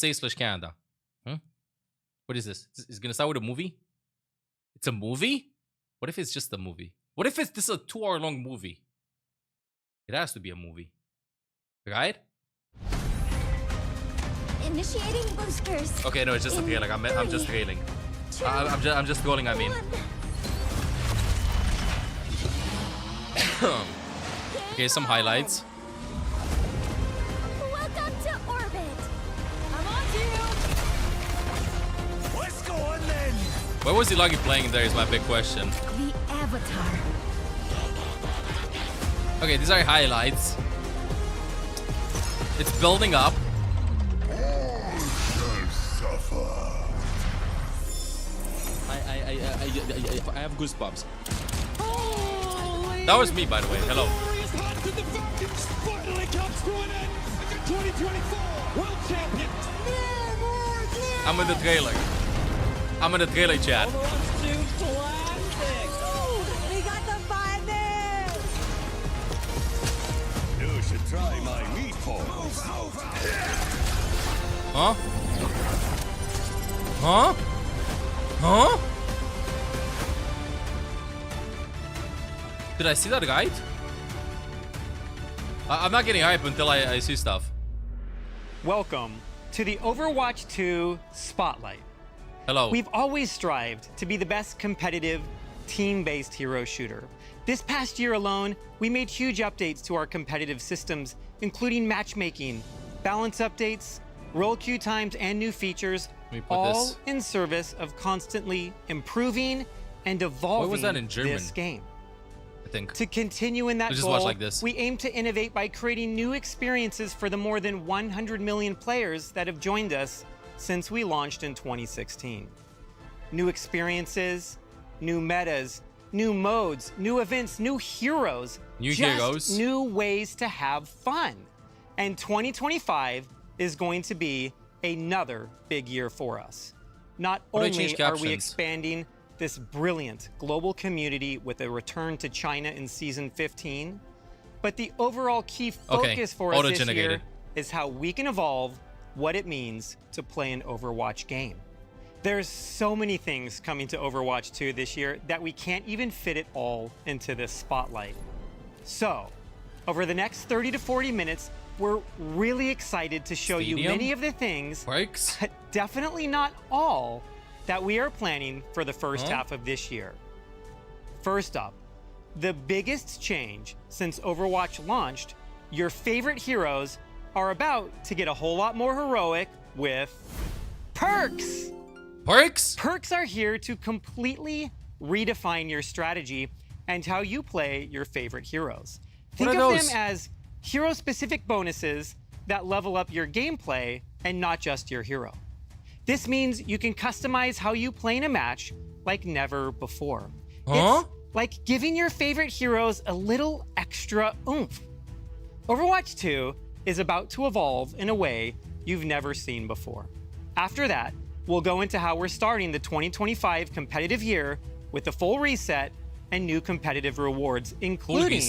USA/Canada. Huh? What is this? Is it gonna start with a movie? It's a movie? What if it's just a movie? What if this is a 2-hour-long movie? It has to be a movie, right? Initiating boosters. Okay, no, it's just a trailer. I'm just trailing. I'm just scrolling. I mean. Okay, some highlights. Welcome to orbit. I'm on to you. Let's go on then. Where was he lucky playing there is my big question. The Avatar. Okay, these are highlights. It's building up. All shall suffer. I have goosebumps. That was me, by the way. Hello. I'm in the trailer. I'm in the trailer chat. We got the finest. You should try my meatballs. Huh? Huh? Huh? Did I see that right? I'm not getting hype until I see stuff. Welcome to the Overwatch 2 Spotlight. Hello. We've always strived to be the best competitive, team-based hero shooter. This past year alone, we made huge updates to our competitive systems, including matchmaking, balance updates, role queue times, and new features, all in service of constantly improving and evolving that in German? this game. I think. To continue in that just goal, watch like this. we aim to innovate by creating new experiences for the more than 100 million players that have joined us since we launched in 2016. New experiences, new metas, new modes, new events, new heroes. New ways to have fun. And 2025 is going to be another big year for us. Not only are we expanding this brilliant global community with a return to China in Season 15, but the overall key focus for us this year is how we can evolve what it means to play an Overwatch game. There's so many things coming to Overwatch 2 this year that we can't even fit it all into this spotlight. So, over the next 30 to 40 minutes, we're really excited to show you many of the things, but definitely not all, that we are planning for the first half of this year. First up, the biggest change since Overwatch launched, your favorite heroes are about to get a whole lot more heroic with perks. Perks? Perks are here to completely redefine your strategy and how you play your favorite heroes. Think of them as hero-specific bonuses that level up your gameplay and not just your hero. This means you can customize how you play in a match like never before. It's like giving your favorite heroes a little extra oomph. Overwatch 2 is about to evolve in a way you've never seen before. After that, we'll go into how we're starting the 2025 competitive year with a full reset and new competitive rewards, including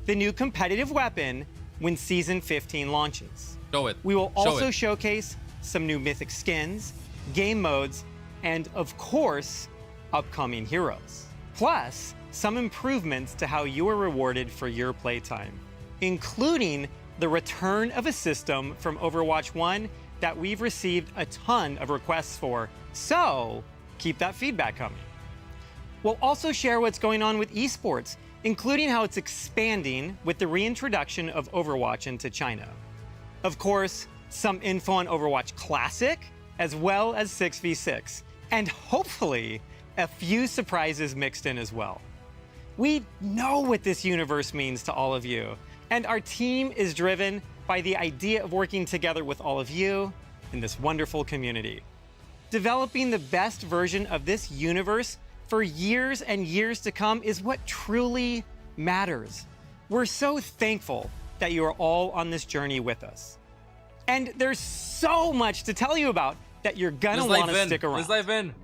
the new competitive weapon when Season 15 launches. We will also showcase some new Mythic skins, game modes, and of course, upcoming heroes. Plus, some improvements to how you are rewarded for your playtime, including the return of a system from Overwatch 1 that we've received a ton of requests for, so keep that feedback coming. We'll also share what's going on with esports, including how it's expanding with the reintroduction of Overwatch into China. Of course, some info on Overwatch Classic, as well as 6v6, and hopefully a few surprises mixed in as well. We know what this universe means to all of you, and our team is driven by the idea of working together with all of you in this wonderful community. Developing the best version of this universe for years and years to come is what truly matters. We're so thankful that you are all on this journey with us. And there's so much to tell you about that you're gonna want to stick around. Let's dive in.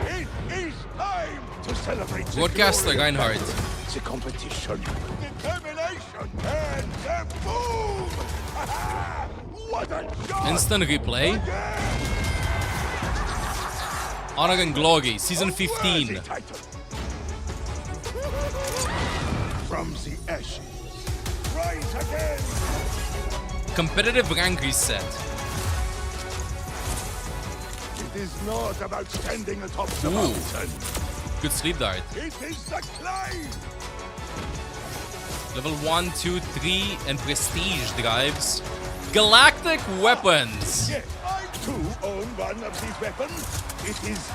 It is time to celebrate the Broadcaster Reinhardt. the competition, determination, and the boom! What a shot! Instant replay. Honor and Glory, Season 15. Worthy title. From the ashes, rise again. Competitive rank reset. It is not about standing atop the Ooh. mountain. Good sleep dart. It is the climb. Level 1, 2, 3, and prestige drives. Galactic weapons. Yes, I too own one of these weapons. It is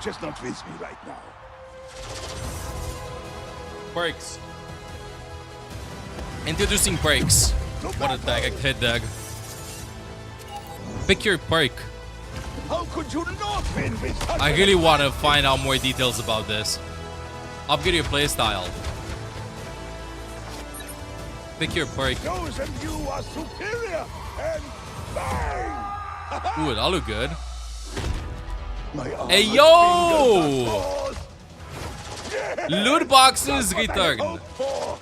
just not with me right now. Perks. Introducing perks. What a direct hit, Doug. Pick your perk. How could you not win with such I really want to find out more details about this. Upgrade your playstyle. Pick your perk. those of you are superior and bang! Ooh, that'll look good. My Hey, armored yo! fingers are forced. Yes! Loot boxes That's what I return. hoped for.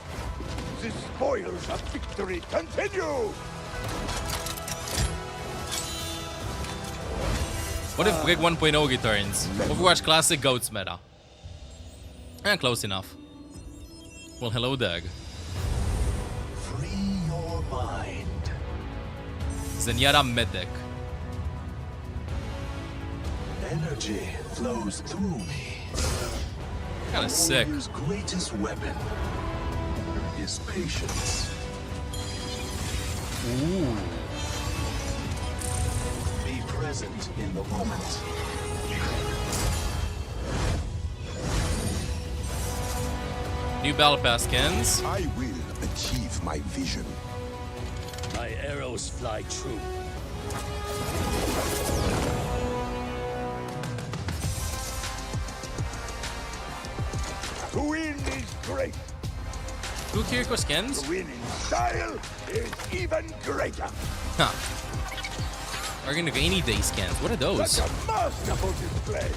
The spoils of victory continue. What if Brick 1.0 returns? Overwatch Classic Goats meta. Close enough. Well, hello, Doug. Free your mind. ZENYATTA MYTHIC. Energy flows through me. Kinda sick. Warrior's greatest weapon is patience. Ooh. Be present in the moment. New Battle Pass skins. I will achieve my vision. My arrows fly true. To win is great. Two Kiriko skins? To win in style is even greater. Huh. Are Rainy Day skins. What are those? Such a masterful display.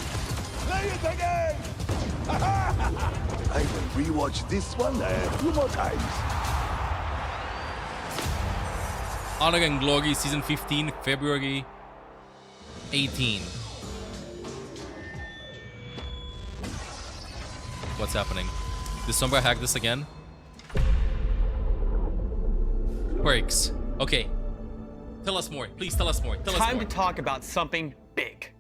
Play it again. I will rewatch this one a few more times. Honor and Glory Season 15, February 18. What's happening? Did Sombra hack this again? Perks. Okay. Tell us more. Please tell us more. Tell us Time more. to talk about something big.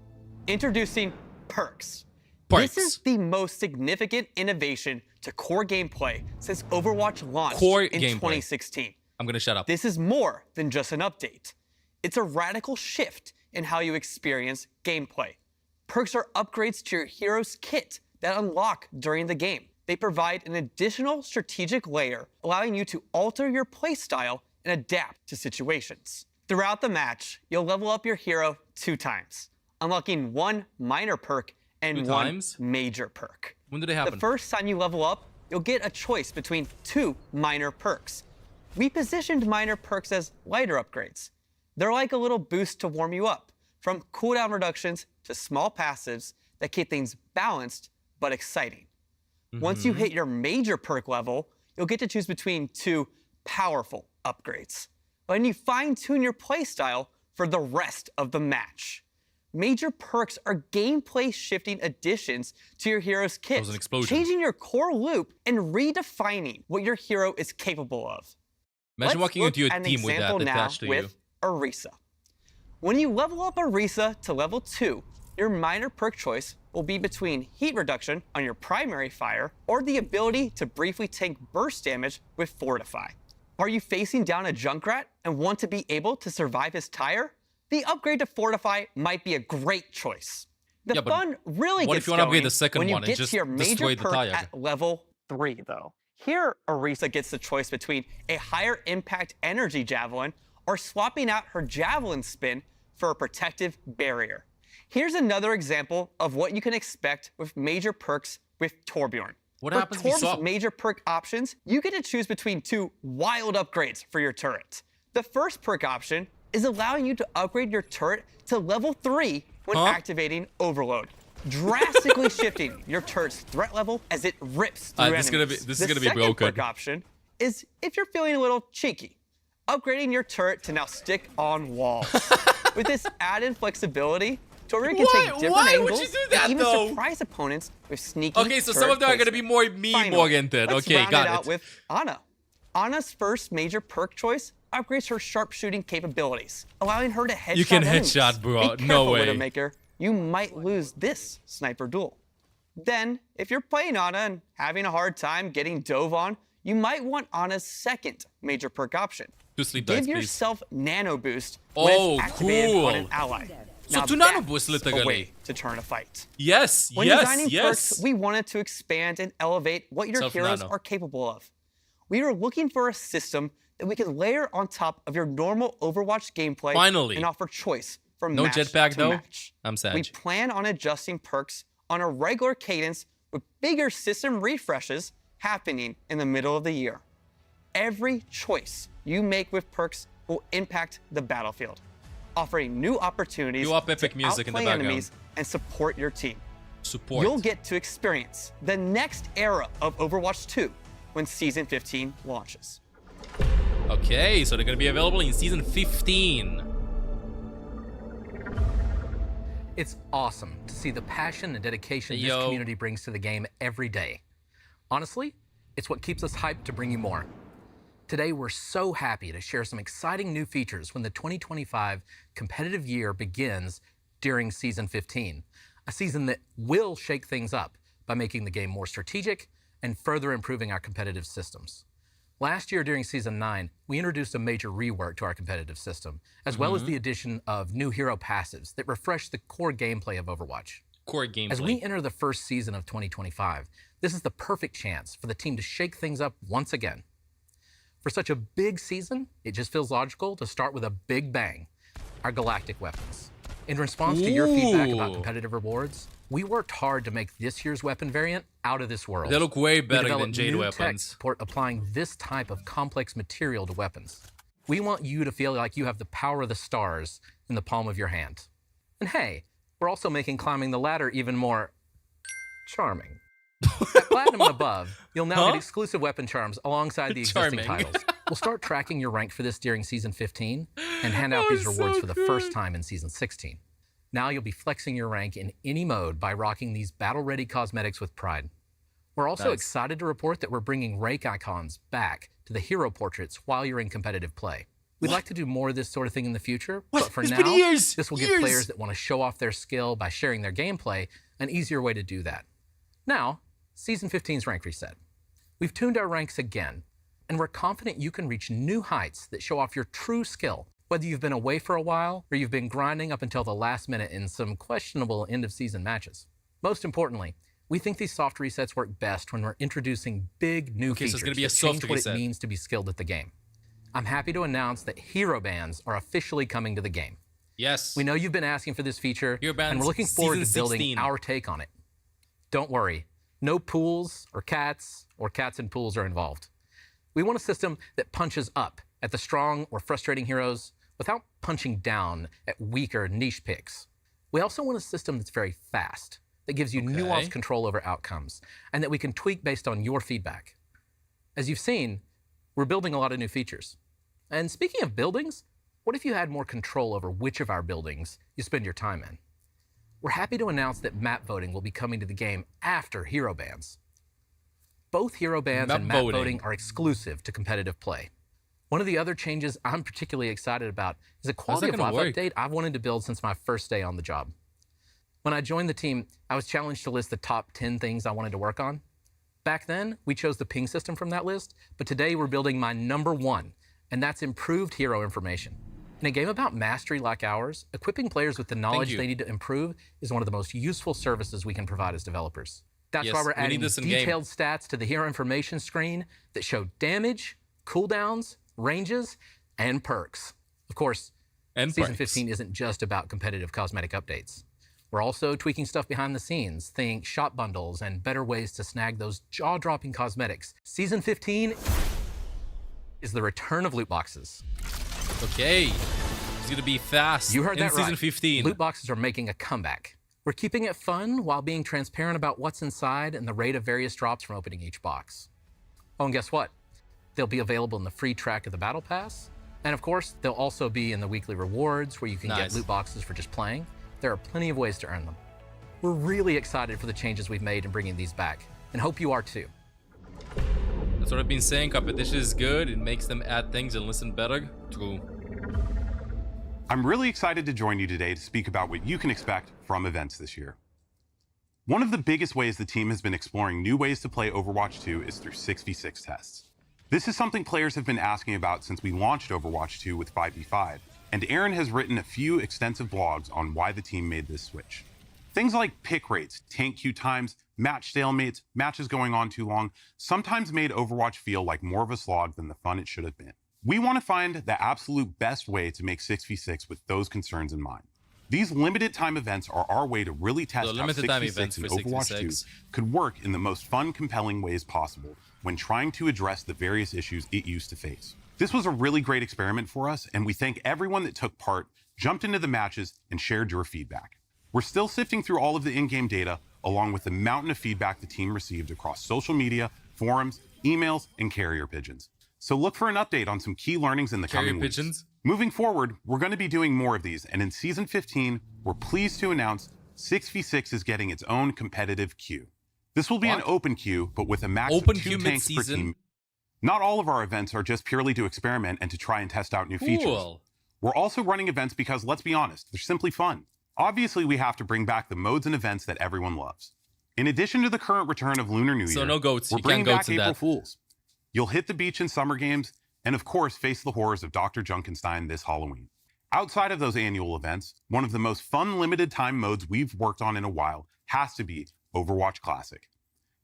Introducing perks. Perks. This is the most significant innovation to core gameplay since Overwatch launched Core in gameplay. 2016. I'm gonna shut up. This is more than just an update. It's a radical shift in how you experience gameplay. Perks are upgrades to your hero's kit that unlock during the game. They provide an additional strategic layer, allowing you to alter your playstyle and adapt to situations. Throughout the match, you'll level up your hero 2 times, unlocking 1 minor perk and 2 1 times? major perk. When did it happen? The first time you level up, you'll get a choice between 2 minor perks. We positioned minor perks as lighter upgrades. They're like a little boost to warm you up, from cooldown reductions to small passives that keep things balanced but exciting. Once you hit your major perk level, you'll get to choose between 2 powerful upgrades, letting you fine-tune your playstyle for the rest of the match. Major perks are gameplay-shifting additions to your hero's kit, was an explosion. changing your core loop and redefining what your hero is capable of. Imagine Let's walking look into a at an team with that example now attached to you. with Orisa. When you level up Orisa to level 2, your minor perk choice will be between heat reduction on your primary fire or the ability to briefly tank burst damage with Fortify. Are you facing down a Junkrat and want to be able to survive his tire? The upgrade to Fortify might be a great choice. The Yeah, but fun really what gets if you wanna upgrade going the second when you one and get just to your destroy major the perk tire? at level 3, though. Here, Orisa gets the choice between a higher impact energy javelin or swapping out her javelin spin for a protective barrier. Here's another example of what you can expect with major perks with Torbjorn. What For happens if you Torb's swap? major perk options, you get to choose between 2 wild upgrades for your turret. The first perk option is allowing you to upgrade your turret to level 3 when Huh? activating Overload, drastically shifting your turret's threat level as it rips through this is enemies. this is The gonna be second broken. perk option is if you're feeling a little cheeky. upgrading your turret to now stick on walls. With this added flexibility, Torian can take different Why angles would you do that, and even though? surprise opponents with sneaky Okay, so some of them are going to be more meme-oriented. Let's Okay, round got it out it. with Ana. Ana's first major perk choice upgrades her sharpshooting capabilities, allowing her to headshot You can enemies. headshot, bro. Be No careful, way. Widowmaker. You might lose this sniper duel. Then, if you're playing Ana and having a hard time getting dove on, you might want Ana's second major perk option. Two sleep Give dice, please. yourself nano boost Oh, when activated cool. on an ally. So Now two nano that's boosts, a literally. way to turn a fight. Yes, When yes, designing yes. perks, we wanted to expand and elevate what your heroes Self-nano. are capable of. We were looking for a system that we could layer on top of your normal Overwatch gameplay Finally. and offer choice from No match jetpack, to though? match. I'm sad. We plan on adjusting perks on a regular cadence with bigger system refreshes happening in the middle of the year. Every choice you make with perks will impact the battlefield, offering new opportunities You up epic to music in the outplay background. enemies and support your team. Support. You'll get to experience the next era of Overwatch 2 when Season 15 launches. Okay, so they're going to be available in Season 15. It's awesome to see the passion and dedication this Yo. community brings to the game every day. Honestly, it's what keeps us hyped to bring you more. Today, we're so happy to share some exciting new features when the 2025 competitive year begins during Season 15, a season that will shake things up by making the game more strategic and further improving our competitive systems. Last year during Season 9, we introduced a major rework to our competitive system, as well as the addition of new hero passives that refresh the core gameplay of Overwatch. Core gameplay. As we enter the first season of 2025, this is the perfect chance for the team to shake things up once again. For such a big season, it just feels logical to start with a big bang, our galactic weapons. In response to your feedback about competitive rewards, we worked hard to make this year's weapon variant out of this world. They look way We better than developed Jade new tech weapons. support applying this type of complex material to weapons. We want you to feel like you have the power of the stars in the palm of your hand. And hey, we're also making climbing the ladder even more charming. At Platinum and above, you'll now get exclusive weapon charms alongside the existing Charming. titles. We'll start tracking your rank for this during Season 15 and hand out these rewards for the first time in Season 16. Now you'll be flexing your rank in any mode by rocking these battle-ready cosmetics with pride. We're also Nice. excited to report that we're bringing rake icons back to the hero portraits while you're in competitive play. We'd like to do more of this sort of thing in the future, but for It's now, been years, this will give years. players that want to show off their skill by sharing their gameplay an easier way to do that. Now, Season 15's rank reset. We've tuned our ranks again, and we're confident you can reach new heights that show off your true skill, whether you've been away for a while or you've been grinding up until the last minute in some questionable end-of-season matches. Most importantly, we think these soft resets work best when we're introducing big new Okay, so features it's gonna be a that change soft what reset. it means to be skilled at the game. I'm happy to announce that hero bans are officially coming to the game. Yes. We know you've been asking for this feature, Hero bans and we're looking forward to Season building 16. our take on it. Don't worry, no pools or cats in pools are involved. We want a system that punches up at the strong or frustrating heroes without punching down at weaker niche picks. We also want a system that's very fast, that gives you nuanced control over outcomes, and that we can tweak based on your feedback. As you've seen, we're building a lot of new features. And speaking of buildings, what if you had more control over which of our buildings you spend your time in? We're happy to announce that map voting will be coming to the game after hero bans. Both hero bans Map and map voting. voting are exclusive to competitive play. One of the other changes I'm particularly excited about is a quality of gonna life work? update I've wanted to build since my first day on the job. When I joined the team, I was challenged to list the top 10 things I wanted to work on. Back then, we chose the ping system from that list, but today we're building my number one, and that's improved hero information. In a game about mastery like ours, equipping players with the knowledge you. they need to improve is one of the most useful services we can provide as developers. That's Yes, why we're we need adding this in game. detailed stats to the hero information screen that show damage, cooldowns, ranges, and perks. Of course, And Season perks. 15 isn't just about competitive cosmetic updates. We're also tweaking stuff behind the scenes, think shop bundles and better ways to snag those jaw-dropping cosmetics. Season 15 is the return of loot boxes. Okay. It's gonna be fast. You heard in that right. Season 15. Loot boxes are making a comeback. We're keeping it fun while being transparent about what's inside and the rate of various drops from opening each box. Oh, and guess what? They'll be available in the free track of the Battle Pass, And of course, they'll also be in the weekly rewards where you can get Nice. loot boxes for just playing. There are plenty of ways to earn them. We're really excited for the changes we've made in bringing these back, and hope you are too. That's what I've been saying. Competition is good. It makes them add things and listen better. True. I'm really excited to join you today to speak about what you can expect from events this year. One of the biggest ways the team has been exploring new ways to play Overwatch 2 is through 6v6 tests. This is something players have been asking about since we launched Overwatch 2 with 5v5, and Aaron has written a few extensive blogs on why the team made this switch. Things like pick rates, tank queue times, match stalemates, matches going on too long, sometimes made Overwatch feel like more of a slog than the fun it should have been. We want to find the absolute best way to make 6v6 with those concerns in mind. These limited time events are our way to really test how 6v6 and Overwatch 2 could work in the most fun, compelling ways possible when trying to address the various issues it used to face. This was a really great experiment for us, and we thank everyone that took part, jumped into the matches, and shared your feedback. We're still sifting through all of the in-game data, along with the mountain of feedback the team received across social media, forums, emails, and carrier pigeons. So look for an update on some key learnings in the coming weeks. Moving forward, we're going to be doing more of these, and in Season 15, we're pleased to announce 6v6 is getting its own competitive queue. This will be an open queue, but with a max of 2 tanks per team. Not all of our events are just purely to experiment and to try and test out new features. We're also running events because, let's be honest, they're simply fun. Obviously, we have to bring back the modes and events that everyone loves. In addition to the current return of Lunar New Year, no goats. we're bringing back April Fools. You'll hit the beach in Summer Games, and of course, face the horrors of Dr. Junkenstein this Halloween. Outside of those annual events, one of the most fun limited time modes we've worked on in a while has to be Overwatch Classic.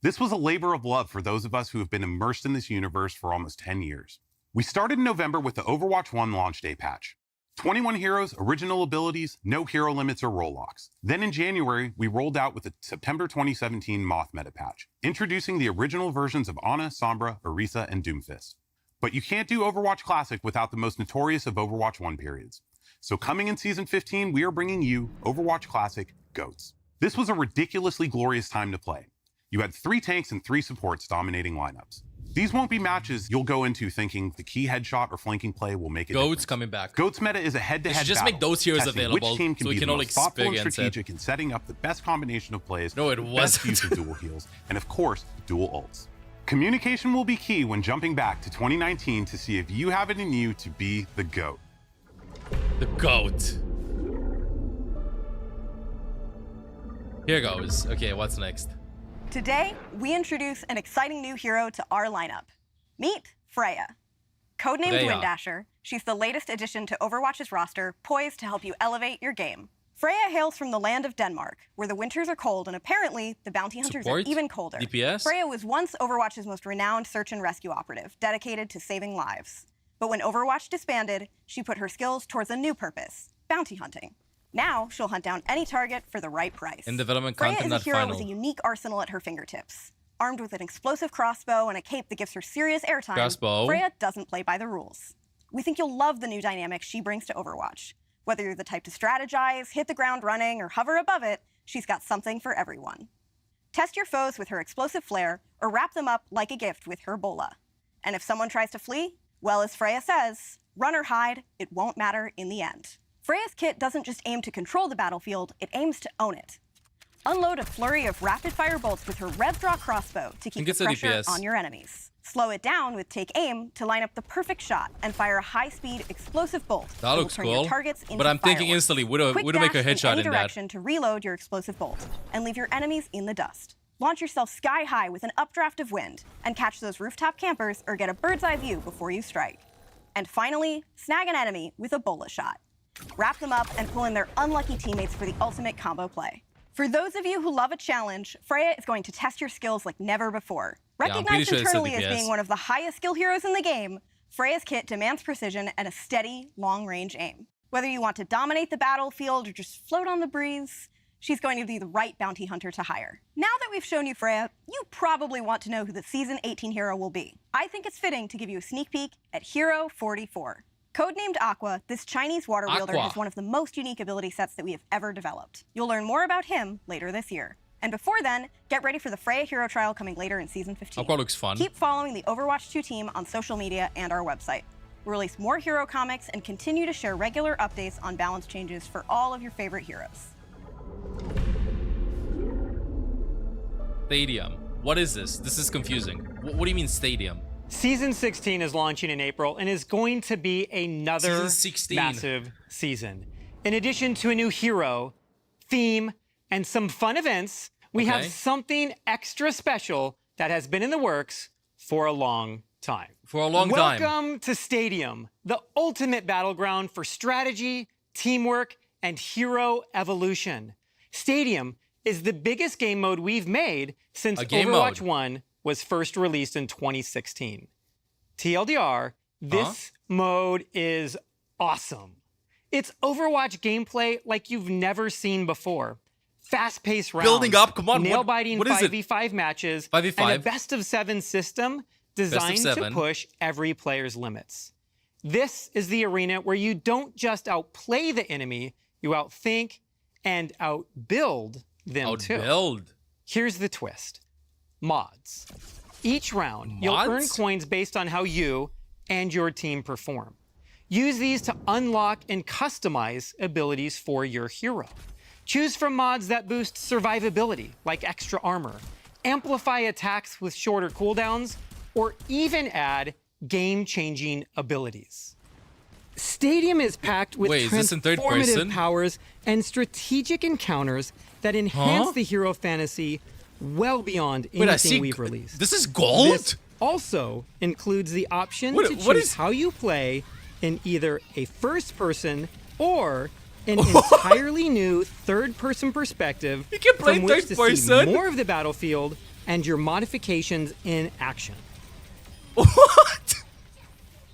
This was a labor of love for those of us who have been immersed in this universe for almost 10 years. We started in November with the Overwatch 1 launch day patch. 21 heroes, original abilities, no hero limits or role locks. Then in January, we rolled out with the September 2017 Moth meta patch, introducing the original versions of Ana, Sombra, Orisa, and Doomfist. But you can't do Overwatch Classic without the most notorious of Overwatch 1 periods. So coming in Season 15, we are bringing you Overwatch Classic GOATS. This was a ridiculously glorious time to play. You had 3 tanks and 3 supports dominating lineups. These won't be matches you'll go into thinking the key headshot or flanking play will make it. GOATs coming back. GOATs meta is a head-to-head just battle, make those heroes available which team can so we be can the all most thoughtful and experience strategic in setting up the best combination of plays, No, it best wasn't. use of dual heals, and of course, dual ults. Communication will be key when jumping back to 2019 to see if you have it in you to be the GOAT. The GOAT. Here goes. Okay, what's next? Today, we introduce an exciting new hero to our lineup. Meet FREYA. Codenamed FREYA. Windasher, she's the latest addition to Overwatch's roster, poised to help you elevate your game. FREYA hails from the land of Denmark, where the winters are cold and apparently the bounty hunters Support? are even colder. DPS? FREYA was once Overwatch's most renowned search and rescue operative, dedicated to saving lives. But when Overwatch disbanded, she put her skills towards a new purpose, bounty hunting. Now, she'll hunt down any target for the right price. In development FREYA content, is a not hero final. with a unique arsenal at her fingertips. Armed with an explosive crossbow and a cape that gives her serious airtime, Crossbow. FREYA doesn't play by the rules. We think you'll love the new dynamics she brings to Overwatch. Whether you're the type to strategize, hit the ground running, or hover above it, she's got something for everyone. Test your foes with her explosive flare, or wrap them up like a gift with her bola. And if someone tries to flee, well, as FREYA says, run or hide, it won't matter in the end. FREYA's kit doesn't just aim to control the battlefield, it aims to own it. Unload a flurry of rapid-fire bolts with her rev-draw crossbow to keep the pressure DPS. on your enemies. Slow it down with Take Aim to line up the perfect shot and fire a high-speed, explosive bolt That will looks turn cool. your targets into But I'm thinking fireworks. instantly, Quick Widowmaker dash headshot any in that. direction to reload your explosive bolt and leave your enemies in the dust. Launch yourself sky high with an updraft of wind and catch those rooftop campers or get a bird's eye view before you strike. And finally, snag an enemy with a bola shot. Wrap them up and pull in their unlucky teammates for the ultimate combo play. For those of you who love a challenge, FREYA is going to test your skills like never before. Yeah, I'm pretty Recognized sure it's internally as DPS. being one of the highest skill heroes in the game, FREYA's kit demands precision and a steady, long-range aim. Whether you want to dominate the battlefield or just float on the breeze, she's going to be the right bounty hunter to hire. Now that we've shown you FREYA, you probably want to know who the Season 18 hero will be. I think it's fitting to give you a sneak peek at Hero 44. Codenamed Aqua, this Chinese water wielder Aqua. has one of the most unique ability sets that we have ever developed. You'll learn more about him later this year. And before then, get ready for the FREYA Hero Trial coming later in Season 15. Aqua looks fun. Keep following the Overwatch 2 team on social media and our website. We'll release more hero comics and continue to share regular updates on balance changes for all of your favorite heroes. Stadium. What is this? This is confusing. What do you mean stadium? Season 16 is launching in April and is going to be another massive season. In addition to a new hero, theme, and some fun events, we have something extra special that has been in the works for a long time. For a long time. Welcome to Stadium, the ultimate battleground for strategy, teamwork, and hero evolution. Stadium is the biggest game mode we've made since Overwatch 1 was first released in 2016. TLDR, this mode is awesome. It's Overwatch gameplay like you've never seen before. Fast-paced rounds, building up, come on, nail-biting what is 5v5 matches, 5v5? and a best-of-7 system designed to push every player's limits. This is the arena where you don't just outplay the enemy, you outthink and outbuild them too. Here's the twist. Mods. Each round, you'll earn coins based on how you and your team perform. Use these to unlock and customize abilities for your hero. Choose from mods that boost survivability, like extra armor, amplify attacks with shorter cooldowns, or even add game-changing abilities. Stadium is packed with transformative powers and strategic encounters that enhance the hero fantasy well beyond anything we've released. This is gold? This also includes the option to choose how you play in either a first-person or an entirely new third-person perspective from which to see more of the battlefield and your modifications in action. What?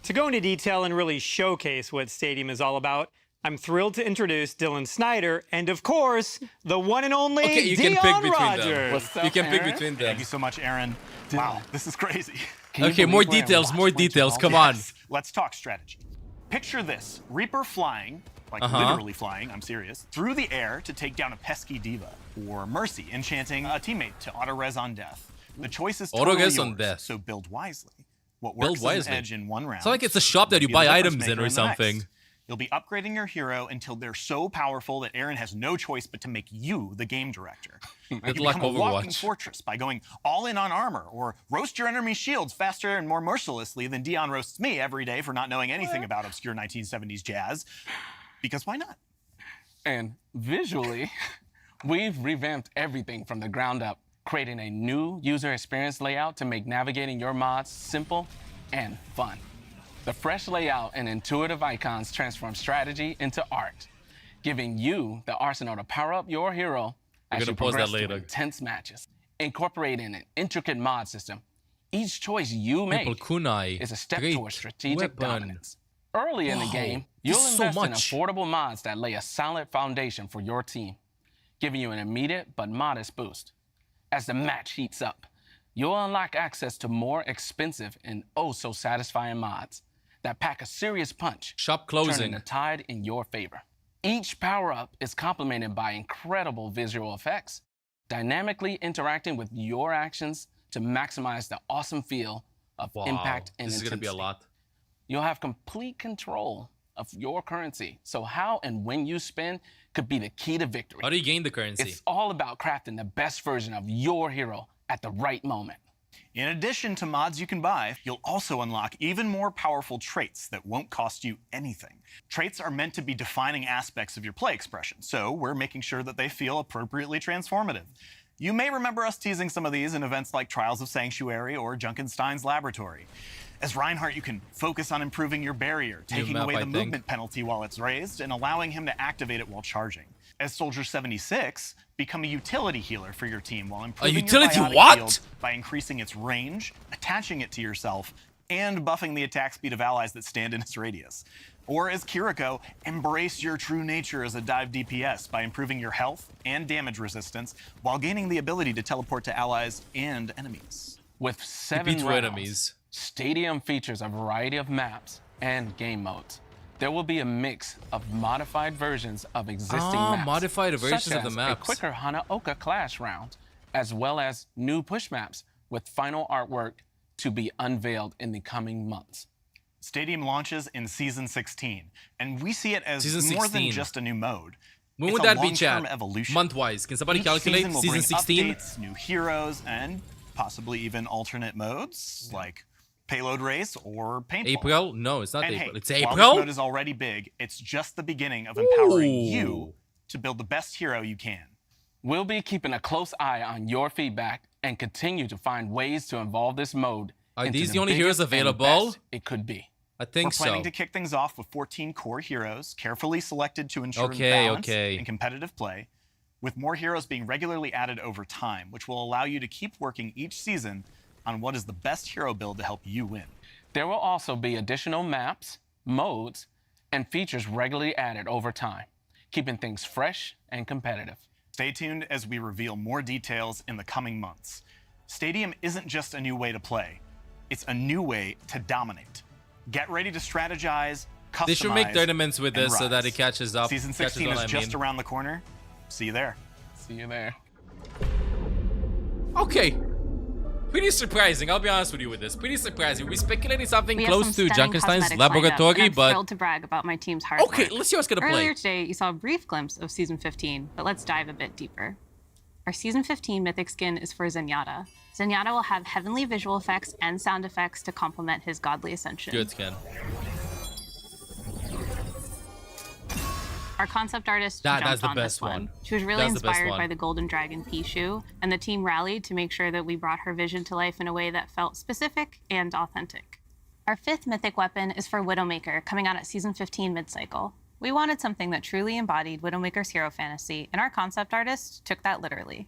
To go into detail and really showcase what Stadium is all about, I'm thrilled to introduce Dylan Snyder and, of course, the one and only Dion Rogers. What's up, you can pick Aaron? between them. Thank you so much, Aaron. Wow, this is crazy. Okay, more details, come on. Let's talk strategy. Picture this, Reaper flying, like literally flying, I'm serious, through the air to take down a pesky diva, or Mercy enchanting a teammate to auto-res on death. The choice is totally yours, on death. So build wisely. What works as an edge in one round. It's not like it's a shop that you buy items in or something. You'll be upgrading your hero until they're so powerful that Aaron has no choice but to make you the game director. You can become a walking fortress by going all in on armor, or roast your enemy shields faster and more mercilessly than Dion roasts me every day for not knowing anything about obscure 1970s jazz. Because why not? And visually, we've revamped everything from the ground up, creating a new user experience layout to make navigating your mods simple and fun. The fresh layout and intuitive icons transform strategy into art, giving you the arsenal to power up your hero as you progress through intense matches. Incorporating an intricate mod system, each choice you make is a step towards strategic dominance. Early in the game, you'll invest in affordable mods that lay a solid foundation for your team, giving you an immediate but modest boost. As the match heats up, you'll unlock access to more expensive and oh-so-satisfying mods that pack a serious punch, turning the tide in your favor. Each power-up is complemented by incredible visual effects, dynamically interacting with your actions to maximize the awesome feel of impact and intensity. This is gonna be a lot. You'll have complete control of your currency, so how and when you spend could be the key to victory. How do you gain the currency? It's all about crafting the best version of your hero at the right moment. In addition to mods you can buy, you'll also unlock even more powerful traits that won't cost you anything. Traits are meant to be defining aspects of your play expression, so we're making sure that they feel appropriately transformative. You may remember us teasing some of these in events like Trials of Sanctuary or Junkenstein's Laboratory. As Reinhardt, you can focus on improving your barrier, taking away the movement penalty while it's raised, and allowing him to activate it while charging. As Soldier 76, become a utility healer for your team while improving your biotic shield by increasing its range, attaching it to yourself, and buffing the attack speed of allies that stand in its radius. Or as Kiriko, embrace your true nature as a dive DPS by improving your health and damage resistance while gaining the ability to teleport to allies and enemies. With 7 rounds, Stadium features a variety of maps and game modes. There will be a mix of modified versions of existing maps, modified versions of the maps. A quicker Hanaoka Clash round, as well as new push maps with final artwork to be unveiled in the coming months. Stadium launches in Season 16, and we see it as Season more than 16. just a new mode. When It's would a that be, long-term chat? evolution. Month-wise. Can somebody Each calculate season will Season bring 16? updates, new heroes, and possibly even alternate modes like payload race or paintball. April? No, it's not And April. hey, It's while April? this mode is already big, it's just the beginning of empowering Ooh. you to build the best hero you can. We'll be keeping a close eye on your feedback and continue to find ways to evolve this mode. Are into these the only heroes biggest and available? best it could be. I think We're planning so. to kick things off with 14 core heroes, carefully selected to ensure Okay, balance okay. and competitive play, with more heroes being regularly added over time, which will allow you to keep working each season on what is the best hero build to help you win. There will also be additional maps, modes, and features regularly added over time, keeping things fresh and competitive. Stay tuned as we reveal more details in the coming months. Stadium isn't just a new way to play, it's a new way to dominate. Get ready to strategize, customize, They should make tournaments with and this so that rise. it catches up. Season catches 16 on, is I just mean. around the corner. See you there. See you there. Okay. Pretty surprising, I'll be honest with you with this. Pretty surprising. We speculated something We have close some to stunning Junkenstein's cosmetics lined up, and laboratory, I'm but thrilled to brag about my team's hard okay, work. let's see what's gonna play. Earlier today, you saw a brief glimpse of Season 15, but let's dive a bit deeper. Our Season 15 Mythic skin is for ZENYATTA. ZENYATTA will have heavenly visual effects and sound effects to complement his godly ascension. Good skin. Our concept artist That's jumped the on best this one. one. She was really That's the best inspired one. by the Golden Dragon P-Shoe, and the team rallied to make sure that we brought her vision to life in a way that felt specific and authentic. Our fifth Mythic weapon is for WIDOWMAKER, coming out at Season 15 mid-cycle. We wanted something that truly embodied WIDOWMAKER's hero fantasy, and our concept artist took that literally.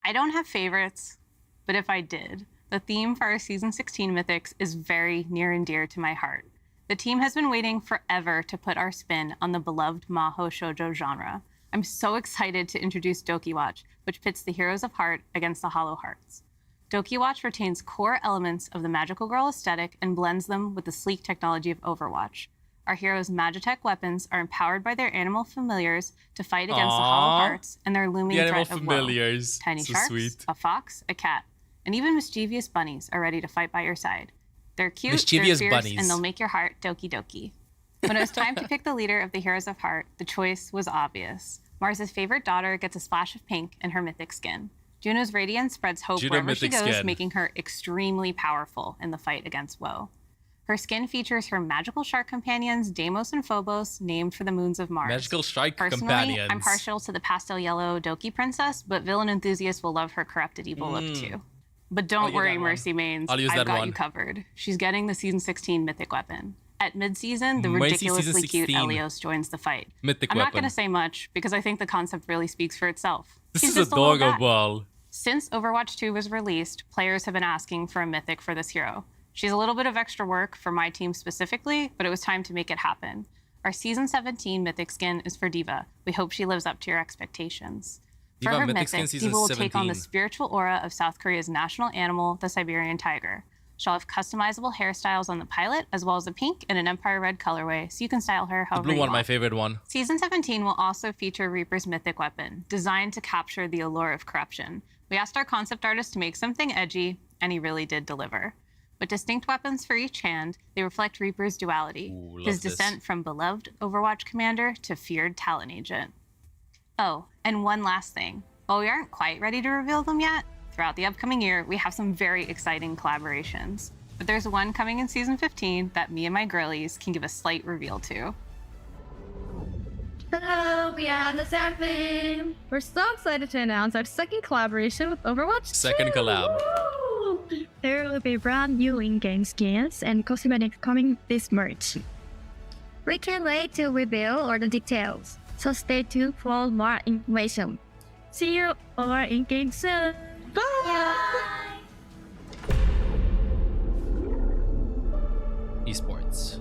I don't have favorites, but if I did, the theme for our Season 16 Mythics is very near and dear to my heart. The team has been waiting forever to put our spin on the beloved Maho Shoujo genre. I'm so excited to introduce DokiWatch, which pits the Heroes of Heart against the Hollow Hearts. DokiWatch retains core elements of the magical girl aesthetic and blends them with the sleek technology of Overwatch. Our heroes' Magitech weapons are empowered by their animal familiars to fight against the Hollow Hearts and their looming The animal threat of woe. familiars. Tiny So sharks, sweet. a fox, a cat, and even mischievous bunnies are ready to fight by your side. They're cute, Mischievous they're fierce, bunnies. and they'll make your heart doki doki. When it was time to pick the leader of the Heroes of Heart, the choice was obvious. Mars's favorite daughter gets a splash of pink in her mythic skin. Juno's radiance spreads hope Juno wherever she mythic goes, skin. making her extremely powerful in the fight against woe. Her skin features her magical shark companions, Deimos and Phobos, named for the moons of Mars. Magical strike Personally, companions. I'm partial to the pastel yellow Doki princess, but villain enthusiasts will love her corrupted evil look too. But don't use worry, that one. Mercy Mains, I'll use I've that got one. you covered. She's getting the Season 16 Mythic weapon. At mid-season, the Mercy ridiculously Season cute 16. Elios joins the fight. Mythic I'm not weapon. going to say much, because I think the concept really speaks for itself. This She's is just a little guy. adorable. Since Overwatch 2 was released, players have been asking for a Mythic for this hero. She's a little bit of extra work for my team specifically, but it was time to make it happen. Our Season 17 Mythic skin is for Diva. We hope she lives up to your expectations. For Diva her Mythic Mythic, skin season Diva will take on the 17. spiritual aura of South Korea's national animal, the Siberian tiger. She'll have customizable hairstyles on the pilot, as well as a pink and an Empire Red colorway, so you can style her The however blue you one, want. my favorite one. Season 17 will also feature Reaper's mythic weapon, designed to capture the allure of corruption. We asked our concept artist to make something edgy, and he really did deliver. With distinct weapons for each hand, they reflect Reaper's duality, Ooh, love his this. descent from beloved Overwatch commander to feared Talon agent. Oh, and one last thing. While we aren't quite ready to reveal them yet, throughout the upcoming year, we have some very exciting collaborations. But there's one coming in Season 15 that me and my girlies can give a slight reveal to. Hello, we are the SSERAFIM. We're so excited to announce our second collaboration with Overwatch 2. Second collab. Woo! There will be brand new in-game skins and cosmetics coming this March. We can't wait to reveal all the details, so stay tuned for more information. See you all in-game soon. Bye! Esports.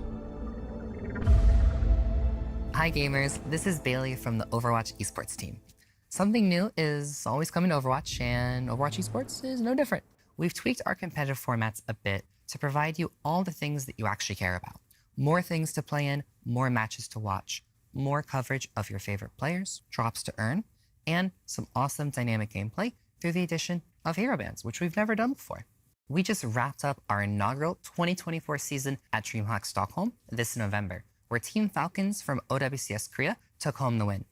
Hi gamers, this is Bailey from the Overwatch esports team. Something new is always coming to Overwatch, and Overwatch esports is no different. We've tweaked our competitive formats a bit to provide you all the things that you actually care about. More things to play in, more matches to watch, more coverage of your favorite players, drops to earn, and some awesome dynamic gameplay through the addition of hero bands, which we've never done before. We just wrapped up our inaugural 2024 season at DreamHack Stockholm this November, where Team Falcons from OWCS Korea took home the win.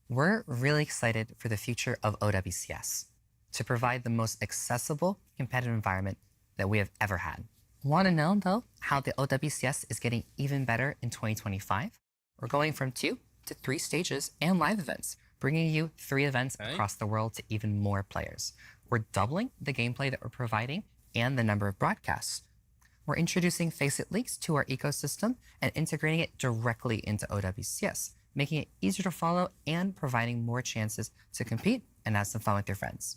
We're really excited for the future of OWCS to provide the most accessible competitive environment that we have ever had. Want to know, though, how the OWCS is getting even better in 2025? We're going from 2 to 3 stages and live events, bringing you 3 events across the world to even more players. We're doubling the gameplay that we're providing and the number of broadcasts. We're introducing Faceit leaks to our ecosystem and integrating it directly into OWCS, making it easier to follow and providing more chances to compete and have some fun with your friends.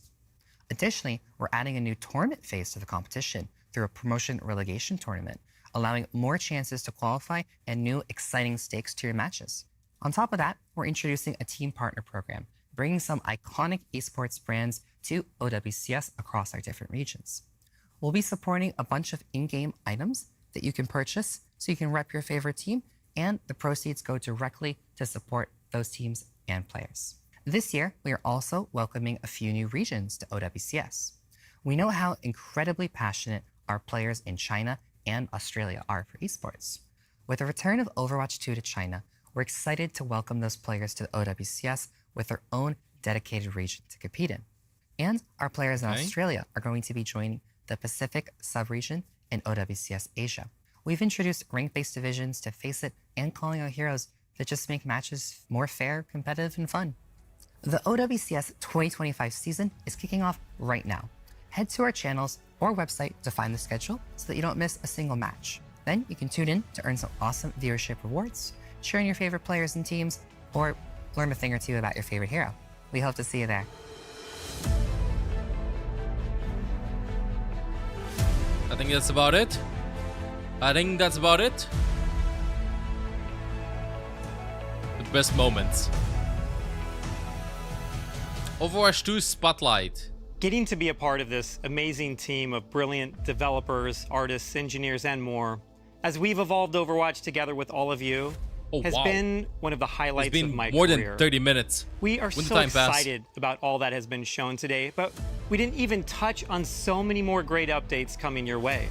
Additionally, we're adding a new tournament phase to the competition through a promotion relegation tournament, allowing more chances to qualify and new exciting stakes to your matches. On top of that, we're introducing a team partner program, bringing some iconic esports brands to OWCS across our different regions. We'll be supporting a bunch of in-game items that you can purchase so you can rep your favorite team, and the proceeds go directly to support those teams and players. This year, we are also welcoming a few new regions to OWCS. We know how incredibly passionate our players in China and Australia are for esports. With the return of Overwatch 2 to China, we're excited to welcome those players to the OWCS with their own dedicated region to compete in. And our players in Australia are going to be joining the Pacific sub-region in OWCS Asia. We've introduced rank-based divisions to Faceit and calling out heroes that just make matches more fair, competitive, and fun. The OWCS 2025 season is kicking off right now. Head to our channels or website to find the schedule so that you don't miss a single match. Then you can tune in to earn some awesome viewership rewards, cheer on your favorite players and teams, or learn a thing or two about your favorite hero. We hope to see you there. I think that's about it. The best moments. Overwatch 2 Spotlight. Getting to be a part of this amazing team of brilliant developers, artists, engineers, and more, as we've evolved Overwatch together with all of you, has been one of the highlights of my more career. than 30 minutes. We are so excited about all that has been shown today, but we didn't even touch on so many more great updates coming your way.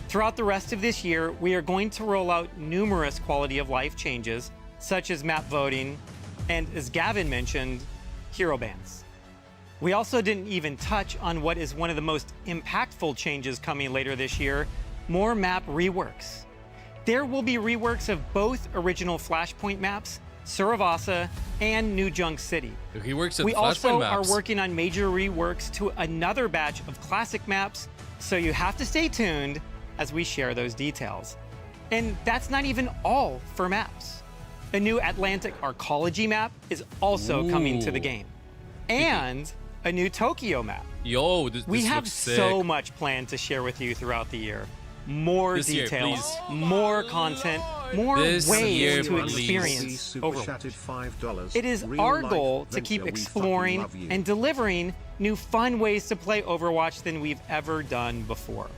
Throughout the rest of this year, we are going to roll out numerous quality of life changes, such as map voting, and as Gavin mentioned, hero bans. We also didn't even touch on what is one of the most impactful changes coming later this year, more map reworks. There will be reworks of both original Flashpoint maps, Suravasa, and New Junk City. We also are working on major reworks to another batch of classic maps, so you have to stay tuned as we share those details. And that's not even all for maps. A new Atlantic Arcology map is also coming to the game. And a new Tokyo map. Yo, this we have looks sick. so much planned to share with you throughout the year. More details, more content, more ways to experience Overwatch. It is our goal to keep exploring and delivering new fun ways to play Overwatch than we've ever done before.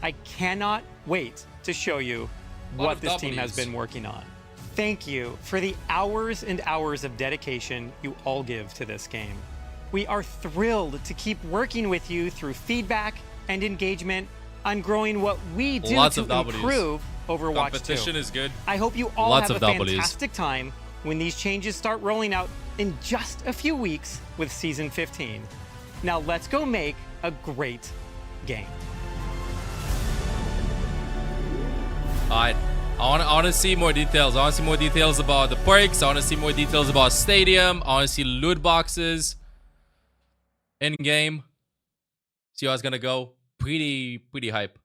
I cannot wait to show you what this team has been working on. Thank you for the hours and hours of dedication you all give to this game. We are thrilled to keep working with you through feedback and engagement on growing what we do to improve Overwatch 2. Competition is good. I hope you all have a fantastic time when these changes start rolling out in just a few weeks with Season 15. Now let's go make a great game. Alright, I want to see more details. I want to see more details about the perks. I want to see more details about Stadium. I want to see loot boxes in game. See how it's gonna go. Pretty hype.